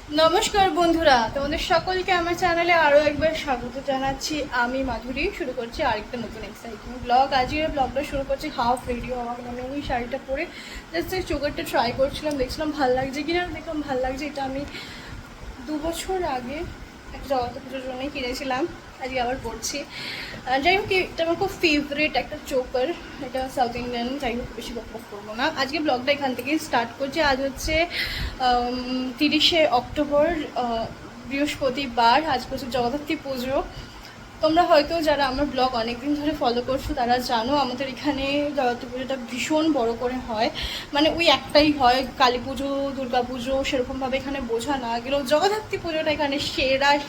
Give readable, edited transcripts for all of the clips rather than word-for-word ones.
নমস্কার বন্ধুরা, তোমাদের সকলকে আমার চ্যানেলে আরও একবার স্বাগত জানাচ্ছি। আমি মাধুরী শুরু করছি আরেকটা নতুন এক্সাইটিং ব্লগ। আজকের ব্লগটা শুরু করছি হাফ ভিডিও। আমি এই শাড়িটা পরে জাস্ট এই চোকারটা ট্রাই করছিলাম, দেখছিলাম ভালো লাগছে কিনা। দেখলাম ভালো লাগছে। এটা আমি 2 বছর আগে একটা জগত পুজোর জন্যই কিনেছিলাম, আজকে আবার পড়ছি। যাই হোক, এটা আমার খুব ফেভারিট একটা চোকার। এটা সাউথ ইন্ডিয়ান। যাই হোক, বেশি বকবক করবো না। আজকে ব্লগটা এখান থেকেই স্টার্ট করছি। আজ হচ্ছে 30শে অক্টোবর, বৃহস্পতিবার। আজ হচ্ছে জগদ্ধাত্রী পুজো। তোমরা হয়তো যারা আমার ব্লগ অনেকদিন ধরে ফলো করছো তারা জানো আমাদের এখানে জগদ্ধাত্রী পুজোটা ভীষণ বড় করে হয়। মানে ওই একটাই হয়, কালী পুজো দুর্গা পুজো সেরকমভাবে এখানে বোঝা না গেলেও জগদ্ধাত্রী পুজোটা এখানে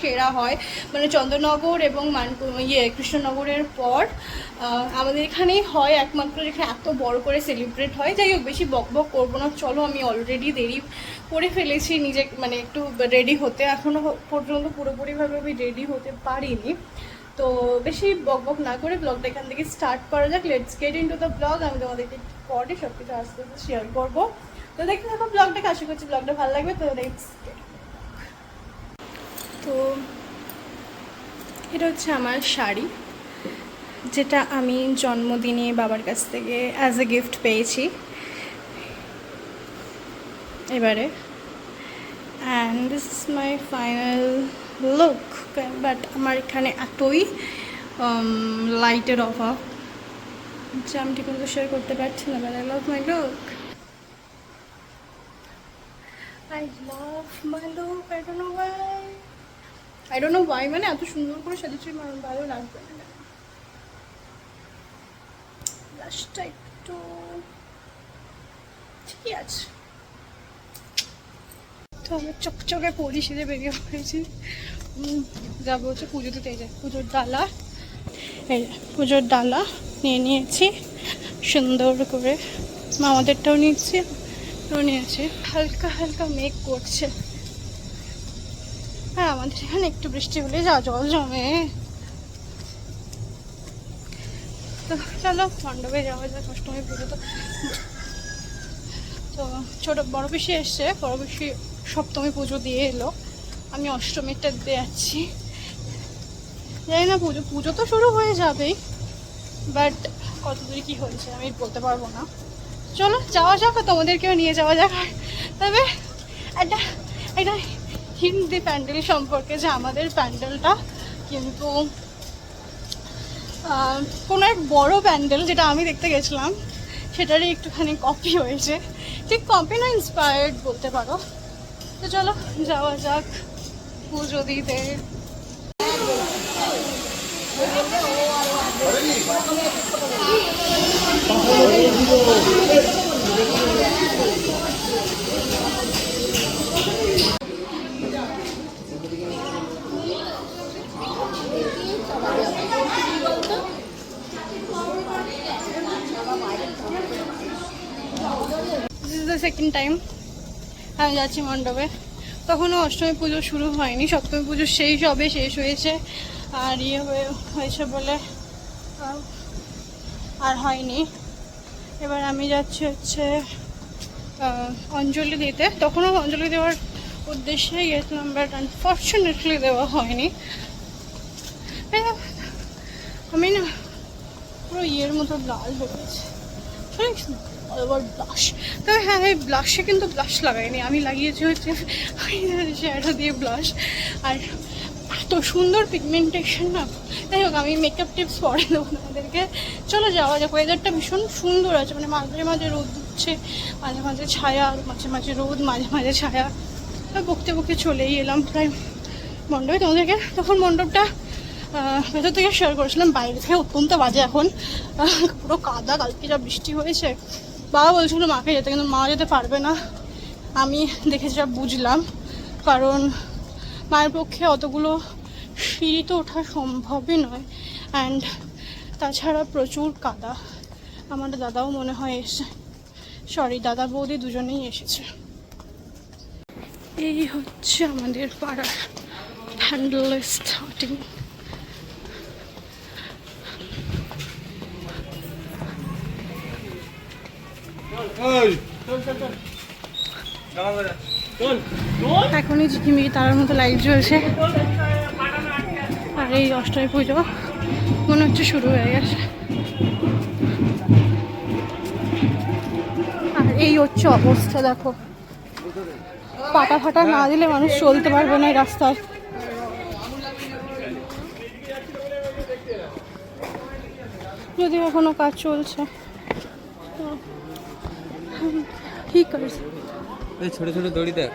সেরা হয়। মানে চন্দননগর এবং কৃষ্ণনগরের পর আমাদের এখানেই হয় একমাত্র, যেখানে এত বড় করে সেলিব্রেট হয়। যাই হোক, বেশি বকবক করবো না, চলো। আমি অলরেডি দেরি করে ফেলেছি নিজে, মানে একটু রেডি হতে। এখনও পর্যন্ত পুরোপুরিভাবে আমি রেডি হতে পারিনি। তো বেশি বকবক না করে ব্লগটা এখান থেকে স্টার্ট করা যাক। Let's get into the blog. আমি তোমাদেরকে পরে সব কিছু আস্তে আস্তে শেয়ার করবো। তো দেখতে থাকো ব্লগটাকে, আশা করছি ব্লগটা ভালো লাগবে। তো লেটস গেট। তো এটা হচ্ছে আমার শাড়ি, যেটা আমি জন্মদিনে বাবার কাছ থেকে অ্যাজ এ গিফট পেয়েছি এবারে। And this is my final look. But আমার এখানে এতই লাইটের অভাব যে আমি ঠিক মতো শেয়ার করতে পারছি না। But I love my look. I love my look. I don't know Y. মানে এত সুন্দর করে সাজিয়েছি, আমার ভালো লাগবে না। ব্লাশটা একটু ঠিকই আছে। তো আমি চকচকে পরি সেজে বেরিয়ে পড়েছি। যাবো হচ্ছে পুজো দিতে। এই যে পুজোর ডালা, এই পুজোর ডালা নিয়ে নিয়েছি সুন্দর করে। মামাদেরটাও নিচ্ছি, নিয়েছি। হালকা হালকা মেঘ করছে। হ্যাঁ, আমাদের এখানে একটু বৃষ্টি হলে যা জল জমে। তো চলো মণ্ডপে যাওয়া যায়। অষ্টমী পুজো তো ছোটো বড় পিসি এসছে। বড় পিসি সপ্তমী পুজো দিয়ে এলো, আমি অষ্টমীরটা দিতে যাচ্ছি। জানি না, পুজো তো শুরু হয়ে যাবেই, বাট কত দূরে কী হয়েছে আমি বলতে পারবো না। চলো যাওয়া যাক, তোমাদেরকেও নিয়ে যাওয়া যাক। তবে একটা একটা হিন্ট দিই প্যান্ডেল সম্পর্কে, যে আমাদের প্যান্ডেলটা কিন্তু কোনো এক বড় প্যান্ডেল যেটা আমি দেখতে গেছিলাম সেটারই একটুখানি কপি হয়েছে। ঠিক কপি না, ইন্সপায়ার্ড বলতে পারো। তো চলো যাওয়া যাক পুজো দিতে। This is the second time আমি যাচ্ছি মণ্ডপে। তখনও অষ্টমী পুজো শুরু হয়নি, সপ্তমী পুজো শেষ হয়েছে। আর হয়েছে বলে আর হয়নি। এবার আমি যাচ্ছি হচ্ছে অঞ্জলি দিতে। তখনও অঞ্জলি দেওয়ার উদ্দেশ্যে গেছিলাম, বাট আনফর্চুনেটলি দেওয়া হয়নি। আমি না পুরো ইয়ের মতো লাল হয়ে গেছে, আবার ব্লাশ। তবে হ্যাঁ, এই ব্লাশে কিন্তু ব্লাশ লাগাইনি, আমি লাগিয়েছি হচ্ছে শ্যাডো দিয়ে ব্লাশ। আর এত সুন্দর পিগমেন্টেশন না। যাই হোক, আমি মেকআপ টিপস পরে দেবো আমাদেরকে। চলো যাওয়া যাক। ওয়েদারটা ভীষণ সুন্দর আছে, মানে মাঝে মাঝে রোদ উঠছে, মাঝে মাঝে ছায়া, মাঝে মাঝে রোদ, মাঝে মাঝে ছায়া। বকতে বকতে চলেই এলাম প্রায় মণ্ডপে। তোমাদেরকে তখন মণ্ডপটা ভেতর থেকে শেয়ার করেছিলাম, বাইরে থেকে অত্যন্ত বাজে এখন, পুরো কাদা। কালকে যা বৃষ্টি হয়েছে, বাবা বলছিল মাকে যেতে, কিন্তু মা যেতে পারবে না। আমি দেখে যা বুঝলাম, কারণ মায়ের পক্ষে অতগুলো সিঁড়ি তো ওঠা সম্ভবই নয়। অ্যান্ড তাছাড়া প্রচুর কাদা। আমার দাদাও মনে হয় এসে, দাদা বৌদি দুজনেই এসেছে। এই হচ্ছে আমাদের পাড়ার প্যান্ডেল স্টার্টিং। এখনই ঝিকিমিকি তারার মতো লাইট জ্বলছে, আর এই অষ্টমী পুজো মনে হচ্ছে শুরু হয়ে গেছে। আর এই হচ্ছে অবস্থা, দেখো পাটা ফাটা না দিলে মানুষ চলতে পারবে না এই রাস্তায়। যদি এখনো কাজ চলছে ঠিক আছে। ছোট ছোট দড়ি দেখ।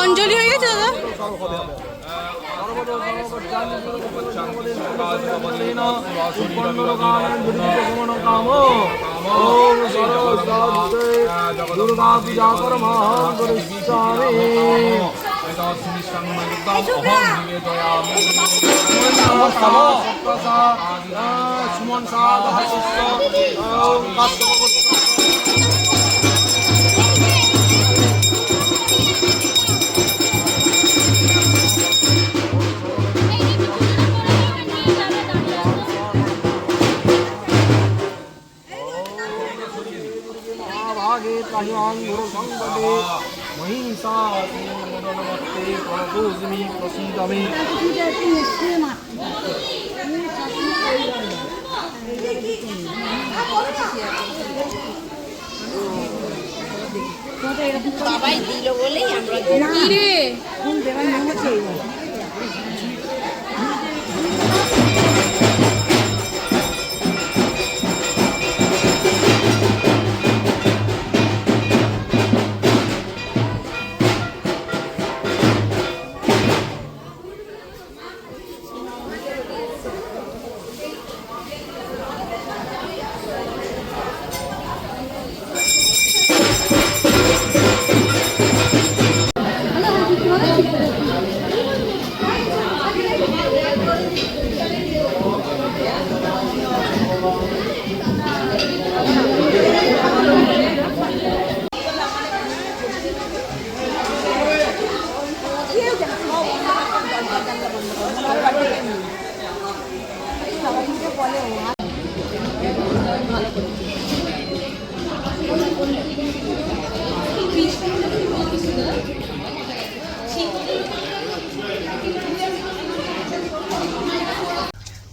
অঞ্জলি হয়ে গেছে দাদা। দুর্গা পূজা কর্ম সুমন বাবাই দিল বলেই আমরা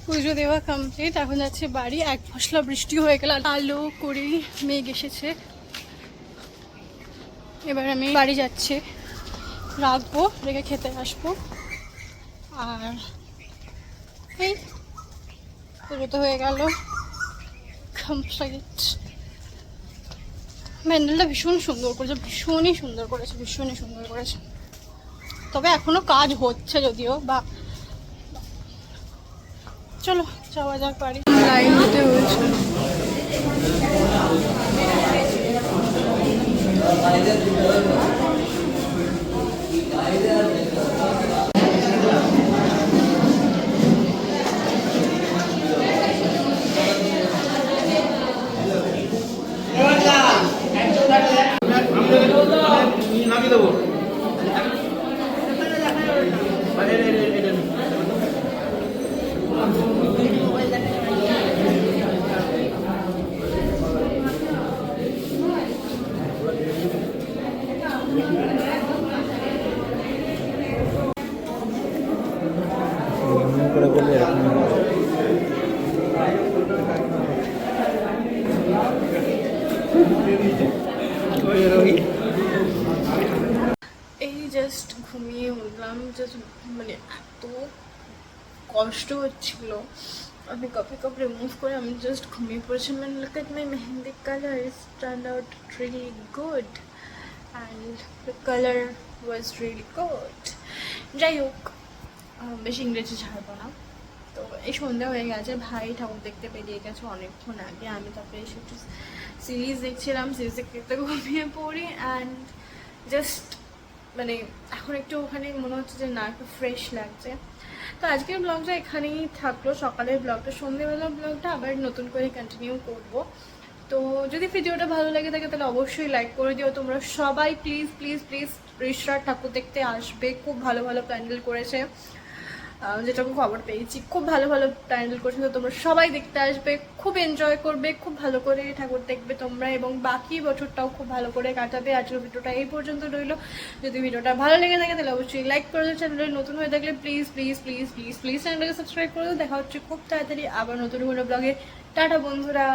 পুজো দেওয়া কমপ্লিট। এখন যাচ্ছে বাড়ি। এক ফসলা বৃষ্টি হয়ে গেল, আলো করে মেঘ এসেছে। এবার আমি বাড়ি যাচ্ছি, রাখবো, রেখে খেতে আসবো। আর এই পুজো তো হয়ে গেল কমপ্লিট। প্যান্ডেলটা ভীষণ সুন্দর করেছে, ভীষণই সুন্দর করেছে, ভীষণই সুন্দর করেছে। তবে এখনো কাজ হচ্ছে যদিও, বা চলো যাওয়া যাক বাড়ি। লাইন দিতে হয়েছে। এই জাস্ট ঘুমিয়ে উঠলাম, জাস্ট মানে এত কষ্ট হচ্ছিল, আমি কপ রিমুভ করে আমি জাস্ট ঘুমিয়ে পড়েছি। মানে look at my mehndi colour is turn out really good and the colour was really good. যাই হোক, বেশি ইংরেজি ছাড়বো না। তো এই সন্ধ্যা হয়ে গেছে, ভাই ঠাকুর দেখতে বেরিয়ে গেছে অনেকক্ষণ আগে। আমি তারপরে এসে একটু সিরিজ দেখছিলাম, সিরিজ দেখতে ঘুমিয়ে পড়ি। অ্যান্ড জাস্ট মানে এখন একটু ওখানে মনে হচ্ছে যে না, একটু ফ্রেশ লাগছে। তো আজকের ব্লগটা এখানেই থাকলো, সকালের ব্লগটা। সন্ধ্যেবেলা ব্লগটা আবার নতুন করে কন্টিনিউ করব। তো তো যদি ভিডিওটা ভালো লাগে থাকে তাহলে অবশ্যই লাইক করে দিও তোমরা সবাই, প্লিজ প্লিজ প্লিজ ঋষরার ঠাকুর দেখতে আসবে। খুব ভালো ভালো প্যান্ডেল করেছে, যেটুকু খবর পেয়েছি খুব ভালো ভালো প্যান্ডেল করেছে। তো তোমরা সবাই দেখতে আসবে, খুব এনজয় করবে, খুব ভালো করে ঠাকুর দেখবে তোমরা, এবং বাকি বছরটাও খুব ভালো করে কাটাবে। আজকের ভিডিওটা এই পর্যন্ত রইলো। যদি ভিডিওটা ভালো লেগে থাকে তাহলে অবশ্যই লাইক করে দিও। চ্যানেলে নতুন হয়ে থাকলে please please please please please চ্যানেলটাকে সাবস্ক্রাইব করে দিও। দেখা হচ্ছে খুব তাড়াতাড়ি আবার নতুন কোনো ব্লগে। টাটা বন্ধুরা।